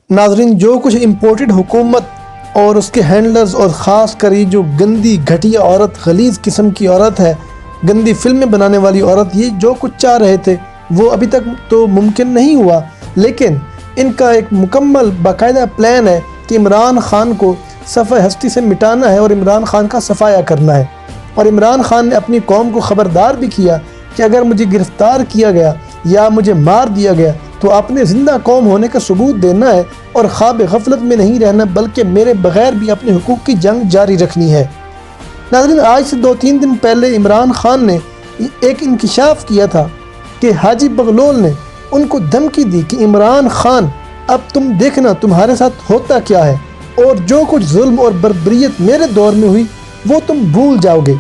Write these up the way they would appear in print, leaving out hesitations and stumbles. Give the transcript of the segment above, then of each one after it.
ناظرین، جو کچھ امپورٹڈ حکومت اور اس کے ہینڈلرز اور خاص کر یہ جو گندی گھٹیا عورت، غلیظ قسم کی عورت ہے، گندی فلمیں بنانے والی عورت، یہ جو کچھ چاہ رہے تھے وہ ابھی تک تو ممکن نہیں ہوا، لیکن ان کا ایک مکمل باقاعدہ پلان ہے کہ عمران خان کو صفحہ ہستی سے مٹانا ہے اور عمران خان کا صفایا کرنا ہے۔ اور عمران خان نے اپنی قوم کو خبردار بھی کیا کہ اگر مجھے گرفتار کیا گیا یا مجھے مار دیا گیا تو اپنے زندہ قوم ہونے کا ثبوت دینا ہے اور خواب غفلت میں نہیں رہنا، بلکہ میرے بغیر بھی اپنے حقوق کی جنگ جاری رکھنی ہے۔ ناظرین، آج سے 2-3 دن پہلے عمران خان نے ایک انکشاف کیا تھا کہ حاجی بغلول نے ان کو دھمکی دی کہ عمران خان اب تم دیکھنا تمہارے ساتھ ہوتا کیا ہے، اور جو کچھ ظلم اور بربریت میرے دور میں ہوئی وہ تم بھول جاؤ گے۔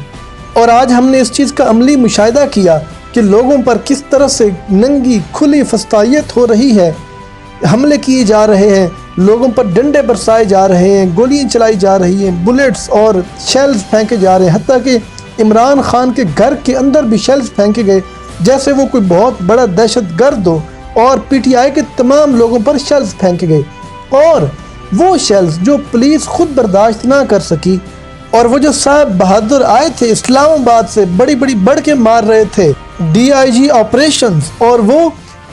اور آج ہم نے اس چیز کا عملی مشاہدہ کیا کہ لوگوں پر کس طرح سے ننگی کھلی فسطائیت ہو رہی ہے، حملے کیے جا رہے ہیں، لوگوں پر ڈنڈے برسائے جا رہے ہیں، گولیاں چلائی جا رہی ہیں، بلیٹس اور شیلز پھینکے جا رہے ہیں، حتیٰ کہ عمران خان کے گھر کے اندر بھی شیلز پھینکے گئے جیسے وہ کوئی بہت بڑا دہشت گرد ہو، اور پی ٹی آئی کے تمام لوگوں پر شیلز پھینکے گئے، اور وہ شیلز جو پولیس خود برداشت نہ کر سکی، اور وہ جو صاحب بہادر آئے تھے اسلام آباد سے بڑی بڑھ کے مار رہے تھے ڈی آئی جی آپریشنز، اور وہ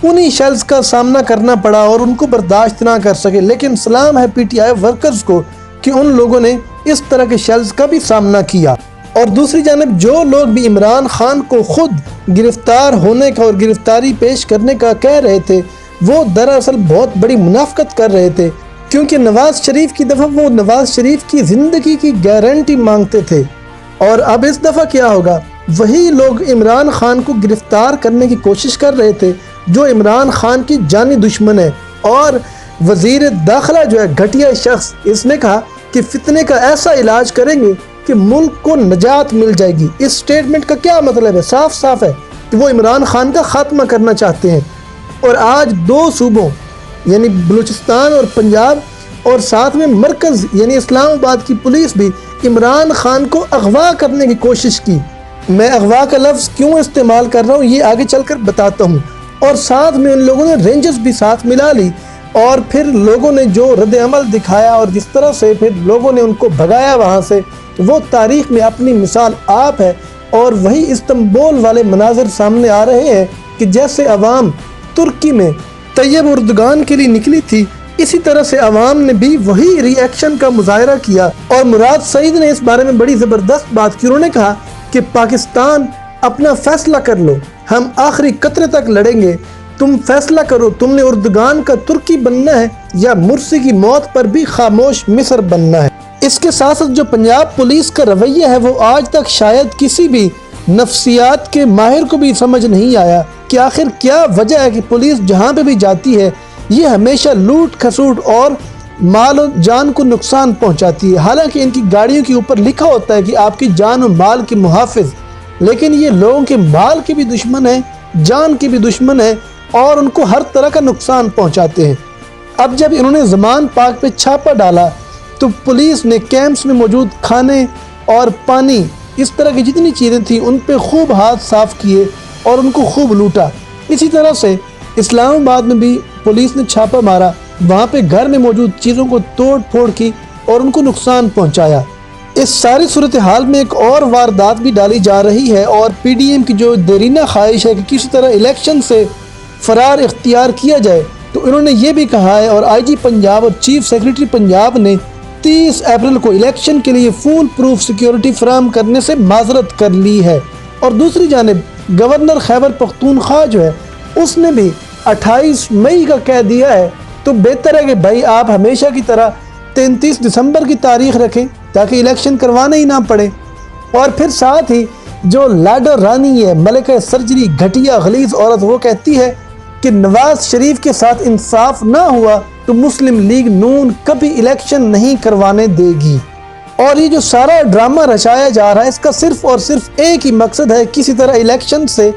انہی شیلز کا سامنا کرنا پڑا اور ان کو برداشت نہ کر سکے۔ لیکن سلام ہے پی ٹی آئی ورکرز کو کہ ان لوگوں نے اس طرح کے شیلز کا بھی سامنا کیا۔ اور دوسری جانب جو لوگ بھی عمران خان کو خود گرفتار ہونے کا اور گرفتاری پیش کرنے کا کہہ رہے تھے، وہ دراصل بہت بڑی منافقت کر رہے تھے، کیونکہ نواز شریف کی دفعہ وہ نواز شریف کی زندگی کی گارنٹی مانگتے تھے، اور اب اس دفعہ کیا ہوگا؟ وہی لوگ عمران خان کو گرفتار کرنے کی کوشش کر رہے تھے جو عمران خان کی جانی دشمن ہے۔ اور وزیر داخلہ جو ہے گھٹیا شخص، اس نے کہا کہ فتنے کا ایسا علاج کریں گے کہ ملک کو نجات مل جائے گی۔ اس سٹیٹمنٹ کا کیا مطلب ہے؟ صاف ہے کہ وہ عمران خان کا خاتمہ کرنا چاہتے ہیں۔ اور آج 2 صوبوں یعنی بلوچستان اور پنجاب اور ساتھ میں مرکز یعنی اسلام آباد کی پولیس بھی عمران خان کو اغوا کرنے کی کوشش کی۔ میں اغوا کا لفظ کیوں استعمال کر رہا ہوں یہ آگے چل کر بتاتا ہوں۔ اور ساتھ میں ان لوگوں نے رینجرز بھی ساتھ ملا لی، اور پھر لوگوں نے جو رد عمل دکھایا اور جس طرح سے پھر لوگوں نے ان کو بھگایا وہاں سے، وہ تاریخ میں اپنی مثال آپ ہے۔ اور وہی استنبول والے مناظر سامنے آ رہے ہیں کہ جیسے عوام ترکی میں طیب اردگان کے لیے نکلی تھی، اسی طرح سے عوام نے بھی وہی ری ایکشن کا مظاہرہ کیا۔ اور مراد سعید نے اس بارے میں بڑی زبردست بات کی، انہوں نے کہا کہ پاکستان اپنا فیصلہ کر لو، ہم آخری قطرے تک لڑیں گے، تم فیصلہ کرو، تم نے اردگان کا ترکی بننا ہے یا مرسی کی موت پر بھی خاموش مصر بننا ہے۔ اس کے ساتھ ساتھ جو پنجاب پولیس کا رویہ ہے وہ آج تک شاید کسی بھی نفسیات کے ماہر کو بھی سمجھ نہیں آیا کہ آخر کیا وجہ ہے کہ پولیس جہاں پہ بھی جاتی ہے یہ ہمیشہ لوٹ کھسوٹ اور مال و جان کو نقصان پہنچاتی ہے۔ حالانکہ ان کی گاڑیوں کے اوپر لکھا ہوتا ہے کہ آپ کی جان و مال کے محافظ، لیکن یہ لوگوں کے مال کے بھی دشمن ہیں، جان کے بھی دشمن ہیں، اور ان کو ہر طرح کا نقصان پہنچاتے ہیں۔ اب جب انہوں نے زمان پاک پہ چھاپا ڈالا تو پولیس نے کیمپس میں موجود کھانے اور پانی، اس طرح کی جتنی چیزیں تھیں ان پہ خوب ہاتھ صاف کیے اور ان کو خوب لوٹا۔ اسی طرح سے اسلام آباد میں بھی پولیس نے چھاپا مارا، وہاں پہ گھر میں موجود چیزوں کو توڑ پھوڑ کی اور ان کو نقصان پہنچایا۔ اس ساری صورتحال میں ایک اور واردات بھی ڈالی جا رہی ہے، اور پی ڈی ایم کی جو دیرینہ خواہش ہے کہ کسی طرح الیکشن سے فرار اختیار کیا جائے، تو انہوں نے یہ بھی کہا ہے، اور آئی جی پنجاب اور چیف سیکریٹری پنجاب نے 30 اپریل کو الیکشن کے لیے فول پروف سیکیورٹی فراہم کرنے سے معذرت کر لی ہے۔ اور دوسری جانب گورنر خیبر پختونخوا جو ہے اس نے بھی 28 مئی کا کہہ دیا ہے، تو بہتر ہے کہ بھائی آپ ہمیشہ کی طرح 33 دسمبر کی تاریخ رکھیں تاکہ الیکشن کروانا ہی نہ پڑے۔ اور پھر ساتھ ہی جو لاڈر رانی ہے، ملکہ سرجری گھٹیا غلیظ عورت، وہ کہتی ہے کہ نواز شریف کے ساتھ انصاف نہ ہوا تو مسلم لیگ نون کبھی الیکشن نہیں کروانے دے گی۔ اور یہ جو سارا ڈرامہ رچایا جا رہا ہے اس کا صرف اور صرف ایک ہی مقصد ہے، کسی طرح الیکشن سے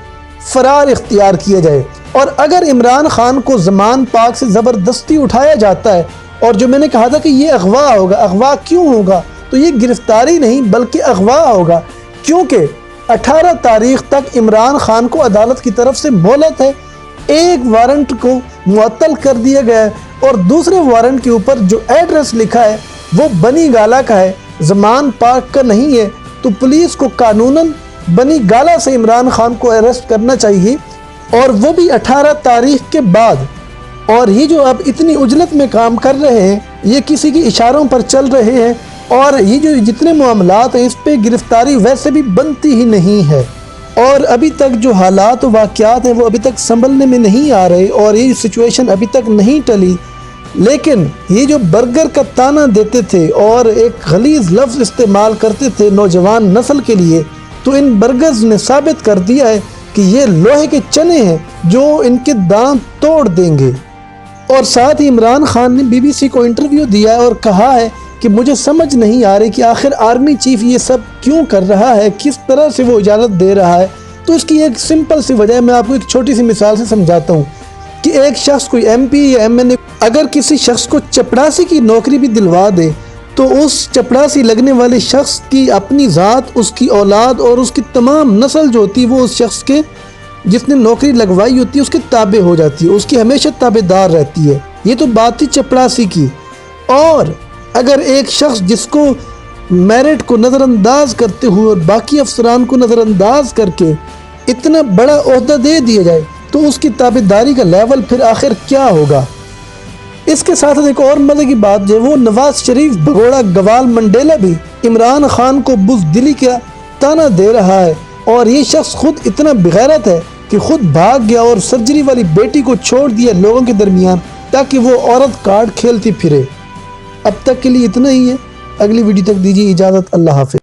فرار اختیار کیا جائے۔ اور اگر عمران خان کو زمان پاک سے زبردستی اٹھایا جاتا ہے، اور جو میں نے کہا تھا کہ یہ اغوا ہوگا، اغوا کیوں ہوگا؟ تو یہ گرفتاری نہیں بلکہ اغوا ہوگا، کیونکہ 18 تاریخ تک عمران خان کو عدالت کی طرف سے مہلت ہے، ایک وارنٹ کو معطل کر دیا گیا ہے، اور دوسرے وارنٹ کے اوپر جو ایڈریس لکھا ہے وہ بنی گالا کا ہے، زمان پارک کا نہیں ہے، تو پولیس کو قانوناً بنی گالا سے عمران خان کو اریسٹ کرنا چاہیے، اور وہ بھی 18 تاریخ کے بعد۔ اور یہ جو اب اتنی عجلت میں کام کر رہے ہیں، یہ کسی کے اشاروں پر چل رہے ہیں، اور یہ جو جتنے معاملات ہیں اس پہ گرفتاری ویسے بھی بنتی ہی نہیں ہے، اور ابھی تک جو حالات و واقعات ہیں وہ ابھی تک سنبھلنے میں نہیں آ رہے، اور یہ سچویشن ابھی تک نہیں ٹلی۔ لیکن یہ جو برگر کا تانا دیتے تھے اور ایک غلیظ لفظ استعمال کرتے تھے نوجوان نسل کے لیے، تو ان برگرز نے ثابت کر دیا ہے کہ یہ لوہے کے چنے ہیں جو ان کے دانت توڑ دیں گے۔ اور ساتھ ہی عمران خان نے بی بی سی کو انٹرویو دیا ہے اور کہا ہے کہ مجھے سمجھ نہیں آ رہی کہ آخر آرمی چیف یہ سب کیوں کر رہا ہے، کس طرح سے وہ اجازت دے رہا ہے۔ تو اس کی ایک سمپل سی وجہ ہے، میں آپ کو ایک چھوٹی سی مثال سے سمجھاتا ہوں کہ ایک شخص کوئی ایم پی یا ایم این اے اگر کسی شخص کو چپڑاسی کی نوکری بھی دلوا دے، تو اس چپڑاسی لگنے والے شخص کی اپنی ذات، اس کی اولاد اور اس کی تمام نسل جو ہوتی ہے وہ اس شخص کے جس نے نوکری لگوائی ہوتی ہے اس کے تابع ہو جاتی ہے، اس کی ہمیشہ تابع دار رہتی ہے۔ یہ تو بات تھی چپڑاسی کی۔ اور اگر ایک شخص جس کو میرٹ کو نظر انداز کرتے ہوئے اور باقی افسران کو نظر انداز کر کے اتنا بڑا عہدہ دے دیا جائے تو اس کی تابع داری کا لیول پھر آخر کیا ہوگا۔ اس کے ساتھ ایک اور مزے کی بات جو وہ نواز شریف بھگوڑا گوال منڈیلا بھی عمران خان کو بزدلی کا تانا دے رہا ہے، اور یہ شخص خود اتنا بغیرت ہے کہ خود بھاگ گیا اور سرجری والی بیٹی کو چھوڑ دیا لوگوں کے درمیان تاکہ وہ عورت کارڈ کھیلتی پھرے۔ اب تک کے لیے اتنا ہی ہے، اگلی ویڈیو تک دیجیے اجازت، اللہ حافظ۔